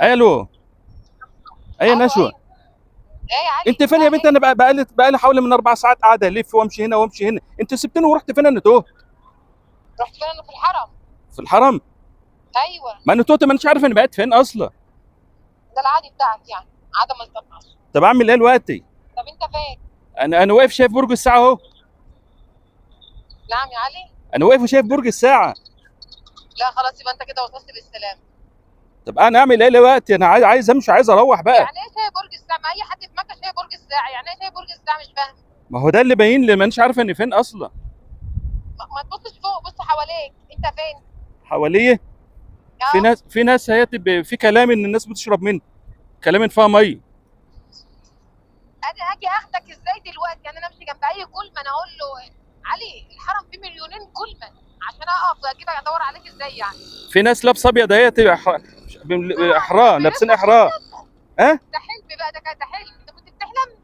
الو. ايه الو نشوى، ايوه. ايه يا علي انت فين يا بنت؟ انا بقالي حوالي من 4 ساعات قاعده الف وامشي هنا وامشي هنا، انت سبتني ورحت فين؟ انا تهت. رحت فين؟ انا في الحرم. في الحرم؟ ايوه. ما انا تهت، ما انتش عارف انا بقيت فين اصلا. ده العادي بتاعك يعني، عدم التقصي. طب اعمل ايه دلوقتي؟ طب انت فين؟ انا واقف شايف برج الساعه اهو. نعم يا علي. انا واقف وشايف برج الساعه. لا خلاص، يبقى انت كده وصلت بالسلام. طب انا اعمل ايه دلوقتي؟ انا عايز امشي، عايز اروح بقى. يعني ايه شايف برج الساعه؟ ما اي حد في مكه شايف برج الساعه، يعني ايه شايف برج الساعه؟ مش فاهم. ما هو ده اللي باين لي، ما انتش عارفه اني فين اصلا. ما تبصش فوق، بص حواليك، انت فين؟ حواليه في اه. ناس، في كلام ان الناس بتشرب منه، كلام فيها ميه. انا هاجي اخدك ازاي دلوقتي؟ يعني انا امشي جنب اي كلمه انا اقول له علي الحرم فيه مليونين كلمه، عشان اقف اجيب ادور عليك ازاي يعني؟ في ناس لابسه ابيض اهيت، احرار، لابسين احرار. ها؟ ده حلم بقى، ده حلم، انت كنت بتحلم؟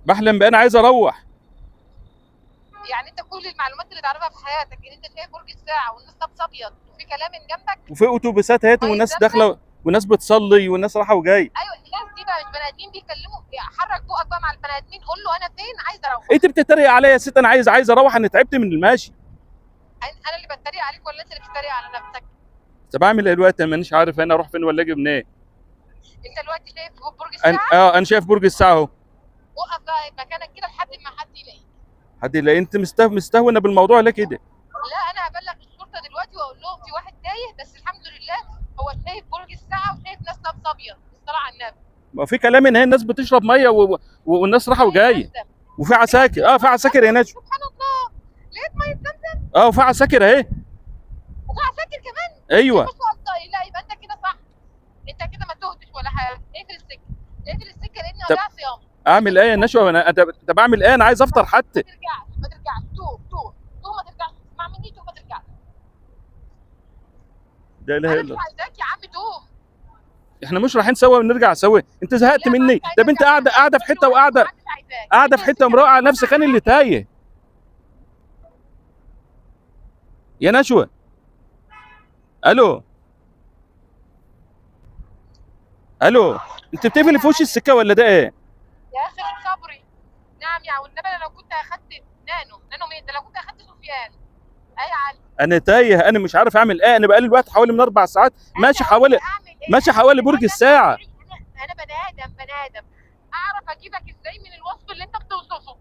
بحلم بقى، انا عايز اروح. يعني انت كل المعلومات اللي تعرفها في حياتك ان انت شايف برج الساعه والناس لابسه ابيض وفي كلام من جنبك؟ وفي اتوبيسات اهيت ميه والناس زمزم. داخله وناس بتصلي وناس رايحه وجايه. ايوه، الناس دي بقى مش بني ادمين بيتكلموا، حرك بقك بقى مع البني ادمين، قول له انا فين، عايز اروح. انت بتتريق عليا يا ست؟ انا عايز اروح، انا تعبت من الماشي. انا اللي بتريق عليك ولا انت اللي بتتريق على نفسك؟ طب اعمل ايه دلوقتي؟ انا مانيش عارف انا اروح فين ولا اجي منين. انت دلوقتي شايف برج الساعه؟ انا شايف برج الساعه اهو. وقف بقى مكانك كده لحد ما حد يلاقيك. حد يلاقي؟ انت مستهونه بالموضوع ليه كده؟ لا انا هبلغ الشرطه دلوقتي واقول لهم في واحد تايه، بس الحمد لله هو شايف برج الساعه وشايف ناس لابسه ابيض، الصلاه على النبي. ما في كلام ان هي الناس بتشرب ميه والناس رايحه وجايه. وفي عساكر، في عساكر هنا. سبحان الله، لقيت ميه زمزم. وفي عساكر اهي. وفي عساكر كمان. ايوه. ما شاء الله، لا يبقى انت كده صح، انت كده ما تهتش ولا حاجه. اقفل السكه، اقفل السكه لان طب هضيع صيام. اعمل ايه يا نشوى؟ طب اعمل ايه؟ انا عايز افطر حتى. ما ترجعش، توه ما ترجعش، اسمع مني، توه ما ترجعش. لا اله انا الا مش الله. عايزاك يا عم توه. احنا مش رايحين سوا ونرجع سوا؟ انت زهقت لا ما مني؟ مش طب انت عايزاك، قاعده في حته وقاعده، مش عايزاك. قاعده في حته ومروقه على نفسك، انا اللي تايه يا نشوى. الو. الو. انت بتقفلي في وش السكه ولا ده ايه؟ يا اخي من صبري. نعم يا والنبي، انا لو كنت اخدت نانو مين ده؟ لو كنت اخدت سفيان. اي يا علي. انا تايه، انا مش عارف اعمل ايه. انا بقالي الوقت حوالي من 4 ساعات ماشي أعمل إيه؟ ماشي حوالي برج الساعه. انا بني ادم اعرف اجيبك ازاي من الوصف اللي انت بتوصفه؟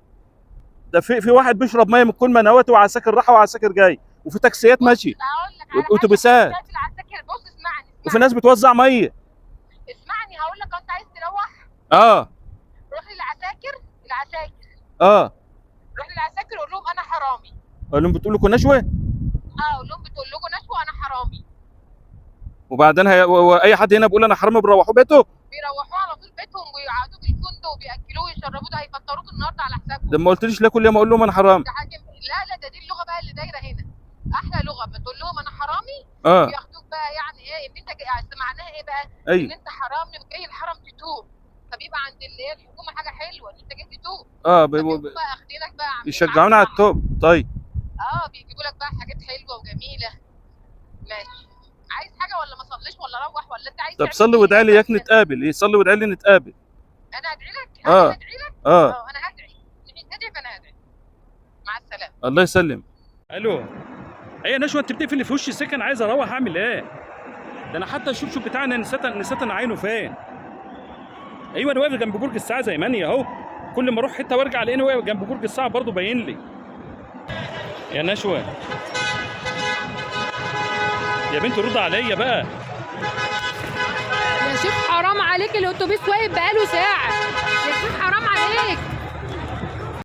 ده في واحد بيشرب ميه من كل مناوات، وعساكر راحه وعساكر جاي، وفي تاكسيات ماشي، اقول لك على واتوبيسات، حاجه، العساكر بص اسمعني وفي ناس بتوزع ميه. اسمعني هقول لك، انت عايز تروح؟ اه. روح للعساكر. اه. روح للعساكر قول لهم انا حرامي. قال لهم بتقول لكم نشوه؟ قول لهم بتقول لكم نشوه انا حرامي. وبعدين اي حد هنا بيقول انا حرامي بيروحوا بيته؟ بيروحوه على طول بيتهم ويقعدوه بالفندق وبياكلوه ويشربوه، ده هيفطروك النهارده على حسابهم. ده ما قلتليش ليه كل يوم اقول لهم انا حرامي؟ ده حاجه، لا ده دي اللغه بقى اللي دايره هنا، احلى لغه بتقول لهم انا حرامي. بياخدوك بقى، يعني ايه ان انت معناها ايه بقى؟ أيوه. ان انت حرامي وجاي الحرم تتوب، فبيبقى عند اللي هي الحكومه حاجه حلوه ان انت جاي تتوب. بقى اخدينك بقى يشجعونا على التوب. طيب. بيجيبوا لك بقى حاجات حلوه وجميله. ماشي، عايز حاجه ولا ما صليش ولا اروح ولا انت عايز؟ طب صلي وادعي لي اياك نتقابل. صلي وادعي لي نتقابل. انا ادعي لك؟ انا ادعي لك؟ انا هدعي، مش هتدعي فانا هدعي. مع السلامه. الله يسلم. الو. ايه يا نشوى، انت بتقفلي في وش السكن؟ عايز اروح اعمل ايه؟ ده انا حتى الشبشب بتاعنا نسيت انا عينه فين. ايوه انا واقف جنب برج الساعه زي ماني اهو، كل ما اروح حته وارجع الاقيني واقف جنب برج الساعه برضه باين لي. يا نشوى يا بنت رد عليا بقى. يا شيخ حرام عليك، الاتوبيس واقف بقاله ساعه، يا شيخ حرام عليك.